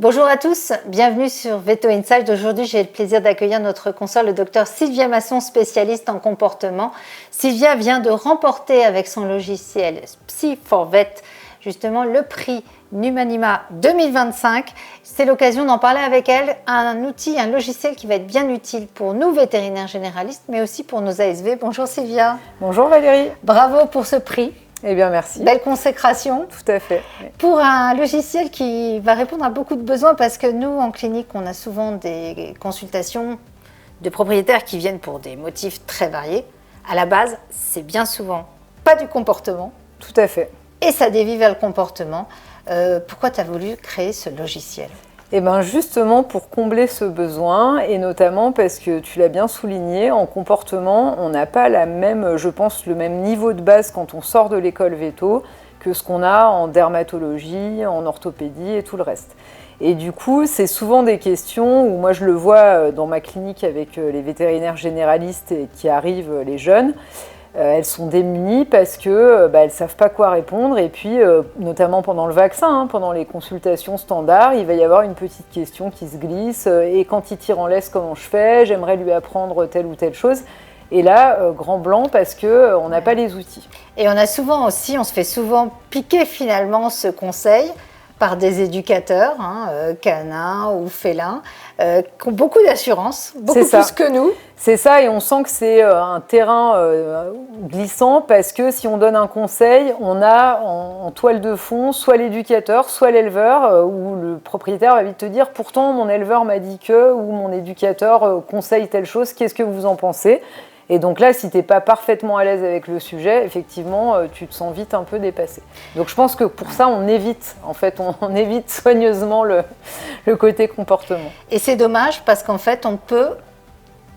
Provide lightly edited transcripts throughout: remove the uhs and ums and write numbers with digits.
Bonjour à tous, bienvenue sur Veto Inside. Aujourd'hui, j'ai le plaisir d'accueillir notre consoeur, le docteur Sylvia Masson, spécialiste en comportement. Sylvia vient de remporter avec son logiciel Psy4Vet justement le prix Numanima 2025. C'est l'occasion d'en parler avec elle, un outil, un logiciel qui va être bien utile pour nous vétérinaires généralistes, mais aussi pour nos ASV. Bonjour Sylvia. Bonjour Valérie. Bravo pour ce prix. Eh bien, merci. Belle consécration. Tout à fait. Pour un logiciel qui va répondre à beaucoup de besoins, parce que nous, en clinique, on a souvent des consultations de propriétaires qui viennent pour des motifs très variés. À la base, c'est bien souvent pas du comportement. Tout à fait. Et ça dévie vers le comportement. Pourquoi tu as voulu créer ce logiciel ? Eh bien, justement pour combler ce besoin, et notamment parce que tu l'as bien souligné, en comportement, on n'a pas la même, je pense, le même niveau de base quand on sort de l'école véto que ce qu'on a en dermatologie, en orthopédie et tout le reste. Et du coup, c'est souvent des questions où moi je le vois dans ma clinique avec les vétérinaires généralistes et qui arrivent, les jeunes. Elles sont démunies parce que elles ne savent pas quoi répondre et puis notamment pendant le vaccin, pendant les consultations standards, il va y avoir une petite question qui se glisse et quand il tire en laisse, comment je fais ? J'aimerais lui apprendre telle ou telle chose. Et là, grand blanc parce qu'on n'a pas les outils. Et on se fait souvent piquer finalement ce conseil par des éducateurs, canins ou félins, qui ont beaucoup d'assurance, beaucoup plus que nous. C'est ça, et on sent que c'est un terrain glissant parce que si on donne un conseil, on a en toile de fond soit l'éducateur, soit l'éleveur, où le propriétaire va vite te dire « pourtant mon éleveur m'a dit que » ou « mon éducateur conseille telle chose, qu'est-ce que vous en pensez ?» Et donc là, si tu n'es pas parfaitement à l'aise avec le sujet, effectivement, tu te sens vite un peu dépassé. Donc je pense que pour ça, on évite soigneusement le côté comportement. Et c'est dommage parce qu'en fait, on peut,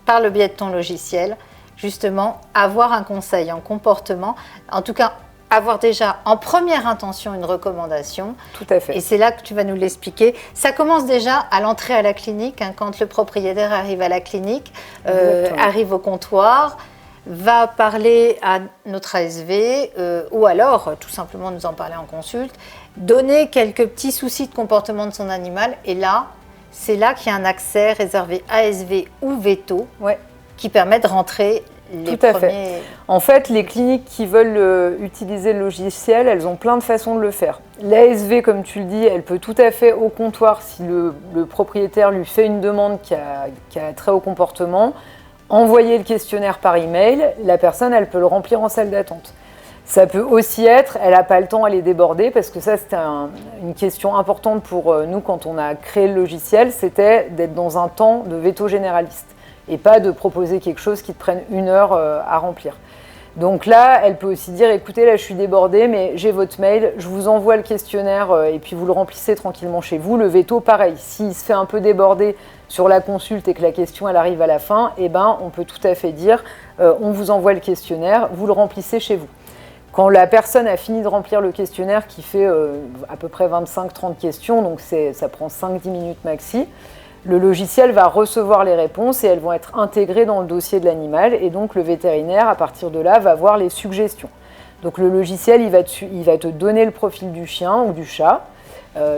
par le biais de ton logiciel, justement, avoir un conseil en comportement, en tout cas, avoir déjà en première intention une recommandation. Tout à fait. Et c'est là que tu vas nous l'expliquer. Ça commence déjà à l'entrée à la clinique, quand le propriétaire arrive à la clinique, arrive au comptoir, va parler à notre ASV ou alors tout simplement nous en parler en consulte, donner quelques petits soucis de comportement de son animal. Et là, c'est là qu'il y a un accès réservé ASV ou veto qui permet de rentrer les Tout à fait. En fait, les cliniques qui veulent utiliser le logiciel, elles ont plein de façons de le faire. L'ASV, comme tu le dis, elle peut tout à fait au comptoir, si le propriétaire lui fait une demande qui a trait au comportement, envoyer le questionnaire par email, la personne, elle peut le remplir en salle d'attente. Ça peut aussi être, elle n'a pas le temps, elle est débordée, parce que ça, c'était une question importante pour nous quand on a créé le logiciel, c'était d'être dans un temps de veto généraliste et pas de proposer quelque chose qui te prenne 1 heure à remplir. Donc là, elle peut aussi dire, écoutez, là je suis débordée, mais j'ai votre mail, je vous envoie le questionnaire et puis vous le remplissez tranquillement chez vous. Le veto, pareil, s'il se fait un peu déborder sur la consulte et que la question elle arrive à la fin, on peut tout à fait dire, on vous envoie le questionnaire, vous le remplissez chez vous. Quand la personne a fini de remplir le questionnaire qui fait à peu près 25-30 questions, donc ça prend 5-10 minutes maxi, le logiciel va recevoir les réponses et elles vont être intégrées dans le dossier de l'animal et donc le vétérinaire, à partir de là, va voir les suggestions. Donc le logiciel, il va te donner le profil du chien ou du chat.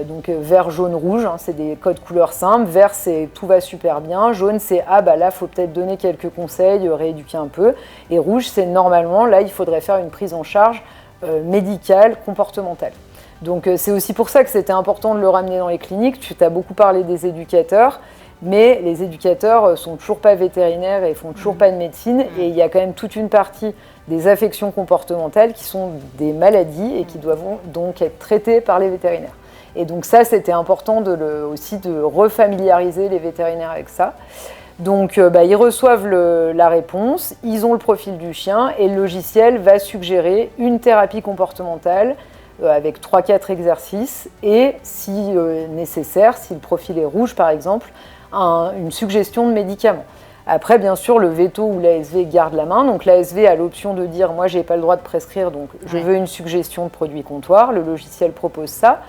Donc vert, jaune, rouge, c'est des codes couleurs simples. Vert, c'est tout va super bien. Jaune, c'est là, il faut peut-être donner quelques conseils, rééduquer un peu. Et rouge, c'est normalement, là, il faudrait faire une prise en charge médicale, comportementale. Donc c'est aussi pour ça que c'était important de le ramener dans les cliniques. Tu as beaucoup parlé des éducateurs, mais les éducateurs ne sont toujours pas vétérinaires et ne font toujours pas de médecine. Et il y a quand même toute une partie des affections comportementales qui sont des maladies et qui doivent donc être traitées par les vétérinaires. Et donc ça, c'était important aussi de refamiliariser les vétérinaires avec ça. Donc ils reçoivent la réponse, ils ont le profil du chien et le logiciel va suggérer une thérapie comportementale avec 3-4 exercices et, si nécessaire, si le profil est rouge par exemple, une suggestion de médicaments. Après, bien sûr, le veto ou l'ASV garde la main. Donc l'ASV a l'option de dire « moi, je n'ai pas le droit de prescrire, donc je veux une suggestion de produit comptoir ». Le logiciel propose ça.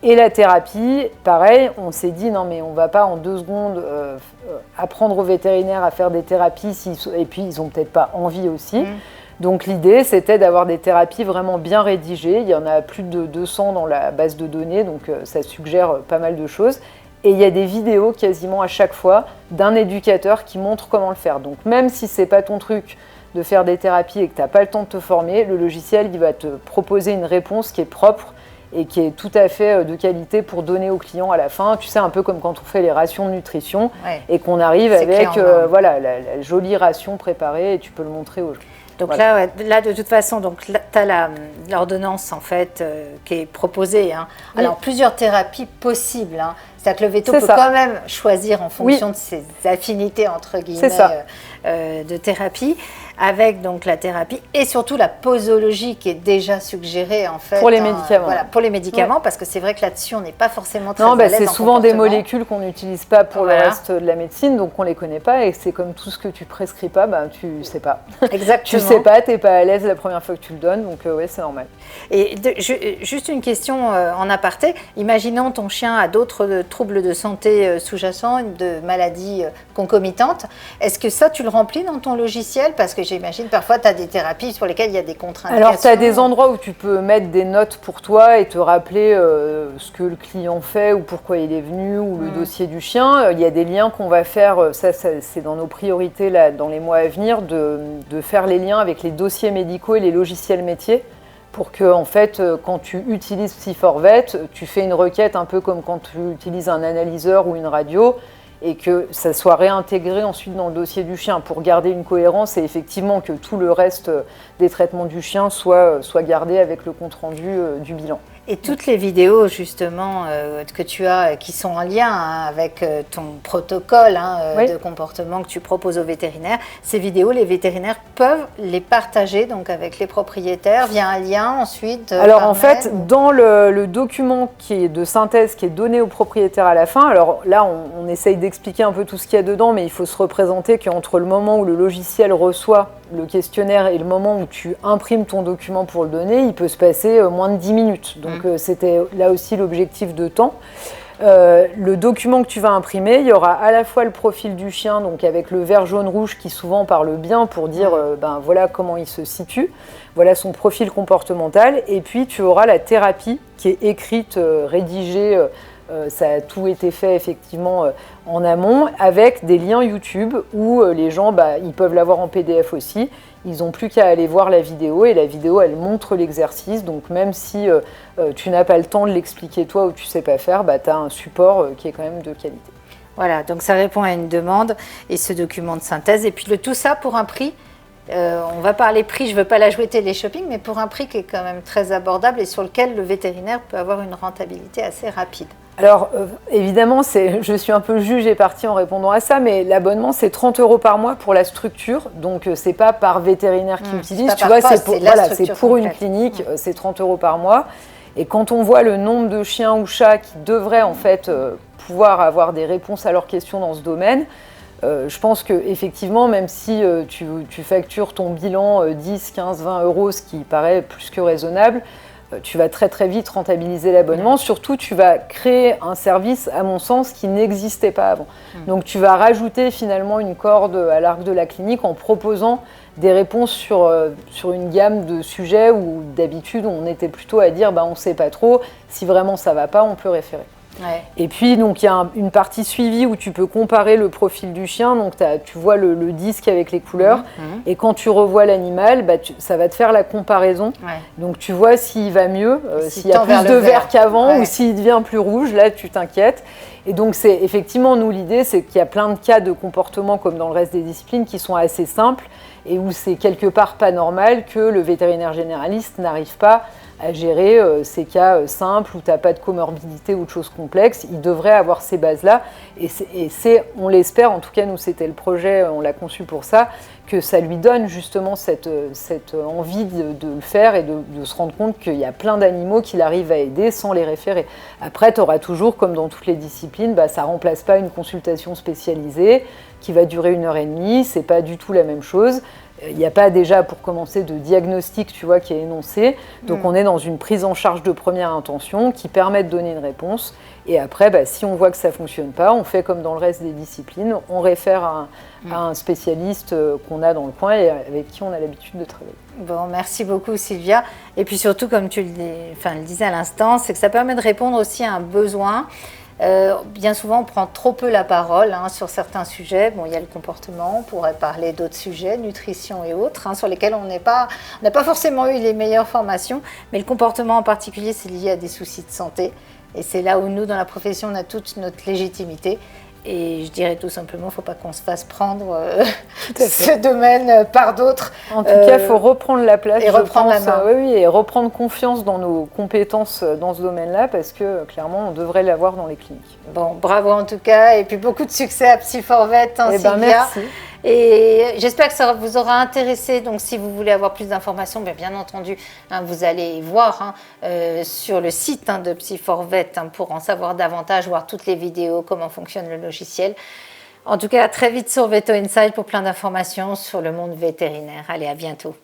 Et la thérapie, pareil, on s'est dit « non mais on ne va pas en 2 secondes apprendre aux vétérinaires à faire des thérapies et puis ils n'ont peut-être pas envie aussi ». Donc l'idée, c'était d'avoir des thérapies vraiment bien rédigées. Il y en a plus de 200 dans la base de données, donc ça suggère pas mal de choses. Et il y a des vidéos quasiment à chaque fois d'un éducateur qui montre comment le faire. Donc même si ce n'est pas ton truc de faire des thérapies et que tu n'as pas le temps de te former, le logiciel il va te proposer une réponse qui est propre et qui est tout à fait de qualité pour donner au client à la fin. Tu sais, un peu comme quand on fait les rations de nutrition et qu'on arrive avec la jolie ration préparée et tu peux le montrer aux gens. Donc là, de toute façon, tu as l'ordonnance en fait qui est proposée. Hein. Oui. Alors, plusieurs thérapies possibles. Hein. C'est-à-dire que le veto peut quand même choisir en fonction de ses affinités, entre guillemets, de thérapie, avec donc la thérapie et surtout la posologie qui est déjà suggérée en fait. Pour les médicaments. Voilà, pour les médicaments, parce que c'est vrai que là-dessus, on n'est pas forcément très à l'aise. C'est souvent des molécules qu'on n'utilise pas pour le reste de la médecine, donc on ne les connaît pas et c'est comme tout ce que tu prescris pas, tu ne sais pas. Exactement. Tu sais pas, tu n'es pas à l'aise la première fois que tu le donnes, donc c'est normal. Et juste une question en aparté, imaginons ton chien a d'autres troubles de santé sous-jacents, de maladies concomitantes, est-ce que ça tu le remplis dans ton logiciel? Parce que j'imagine parfois tu as des thérapies sur lesquelles il y a des contre-indications. Alors tu as des endroits où tu peux mettre des notes pour toi et te rappeler ce que le client fait ou pourquoi il est venu ou le dossier du chien. Il y a des liens qu'on va faire, ça c'est dans nos priorités là, dans les mois à venir, de faire les liens avec les dossiers médicaux et les logiciels métiers. Pour que, en fait, quand tu utilises Psy4Vet, tu fais une requête un peu comme quand tu utilises un analyseur ou une radio et que ça soit réintégré ensuite dans le dossier du chien pour garder une cohérence et effectivement que tout le reste des traitements du chien soit gardé avec le compte-rendu du bilan. Et toutes les vidéos justement que tu as qui sont en lien avec ton protocole de comportement que tu proposes aux vétérinaires, ces vidéos, les vétérinaires peuvent les partager donc avec les propriétaires via un lien ensuite. Alors en fait, dans le document qui est de synthèse qui est donné aux propriétaires à la fin, alors là on essaye d'expliquer un peu tout ce qu'il y a dedans, mais il faut se représenter qu'entre le moment où le logiciel reçoit le questionnaire et le moment où tu imprimes ton document pour le donner, il peut se passer moins de 10 minutes. Donc c'était là aussi l'objectif de temps. Le document que tu vas imprimer, il y aura à la fois le profil du chien, donc avec le vert jaune rouge qui souvent parle bien pour dire voilà comment il se situe, voilà son profil comportemental, et puis tu auras la thérapie qui est écrite, rédigée, ça a tout été fait effectivement en amont avec des liens YouTube où les gens ils peuvent l'avoir en PDF aussi. Ils n'ont plus qu'à aller voir la vidéo et la vidéo elle montre l'exercice. Donc même si tu n'as pas le temps de l'expliquer toi ou tu ne sais pas faire, tu as un support qui est quand même de qualité. Voilà, donc ça répond à une demande et ce document de synthèse. Et puis tout ça pour un prix. On va parler prix, je ne veux pas la jouer télé-shopping, mais pour un prix qui est quand même très abordable et sur lequel le vétérinaire peut avoir une rentabilité assez rapide. Alors évidemment, je suis un peu juge et partie en répondant à ça, mais l'abonnement c'est 30 € par mois pour la structure, donc c'est pas par vétérinaire qui utilise, tu vois, c'est pour une clinique, c'est 30 € par mois. Et quand on voit le nombre de chiens ou chats qui devraient en fait pouvoir avoir des réponses à leurs questions dans ce domaine, je pense qu'effectivement, même si tu factures ton bilan 10, 15, 20 €, ce qui paraît plus que raisonnable, tu vas très très vite rentabiliser l'abonnement. Surtout, tu vas créer un service, à mon sens, qui n'existait pas avant. Donc, tu vas rajouter finalement une corde à l'arc de la clinique en proposant des réponses sur une gamme de sujets où d'habitude, on était plutôt à dire on ne sait pas trop, si vraiment ça ne va pas, on peut référer. Ouais. Et puis, donc, il y a une partie suivie où tu peux comparer le profil du chien. Donc, tu vois le disque avec les couleurs. Et quand tu revois l'animal, ça va te faire la comparaison. Ouais. Donc, tu vois s'il va mieux, s'il y a plus de vert qu'avant ou s'il devient plus rouge. Là, tu t'inquiètes. Et donc, c'est effectivement, nous, l'idée, c'est qu'il y a plein de cas de comportement, comme dans le reste des disciplines, qui sont assez simples et où c'est quelque part pas normal que le vétérinaire généraliste n'arrive pas à gérer ces cas simples où tu n'as pas de comorbidité ou de choses complexes. Il devrait avoir ces bases-là. Et on l'espère, en tout cas, nous, c'était le projet, on l'a conçu pour ça, que ça lui donne justement cette envie de le faire et de se rendre compte qu'il y a plein d'animaux qu'il arrive à aider sans les référer. Après, tu auras toujours, comme dans toutes les disciplines, ça ne remplace pas une consultation spécialisée qui va durer 1h30, c'est pas du tout la même chose. Il n'y a pas déjà, pour commencer, de diagnostic, tu vois, qui est énoncé. Donc, on est dans une prise en charge de première intention qui permet de donner une réponse. Et après, si on voit que ça ne fonctionne pas, on fait comme dans le reste des disciplines. On réfère à un spécialiste qu'on a dans le coin et avec qui on a l'habitude de travailler. Bon, merci beaucoup, Sylvia. Et puis surtout, comme tu le disais à l'instant, c'est que ça permet de répondre aussi à un besoin Bien souvent, on prend trop peu la parole sur certains sujets. Bon, il y a le comportement, on pourrait parler d'autres sujets, nutrition et autres, sur lesquels on n'a pas forcément eu les meilleures formations. Mais le comportement en particulier, c'est lié à des soucis de santé. Et c'est là où nous, dans la profession, on a toute notre légitimité. Et je dirais tout simplement, il ne faut pas qu'on se fasse prendre ce domaine par d'autres. En tout cas, il faut reprendre la place et reprendre la main. Oui, et reprendre confiance dans nos compétences dans ce domaine-là, parce que clairement, on devrait l'avoir dans les cliniques. Bon, bravo en tout cas, et puis beaucoup de succès à Psyforvet, Sylvia. Merci. Et j'espère que ça vous aura intéressé. Donc, si vous voulez avoir plus d'informations, bien entendu, vous allez voir sur le site de Psyforvet pour en savoir davantage, voir toutes les vidéos, comment fonctionne le logiciel. En tout cas, à très vite sur Veto Inside pour plein d'informations sur le monde vétérinaire. Allez, à bientôt.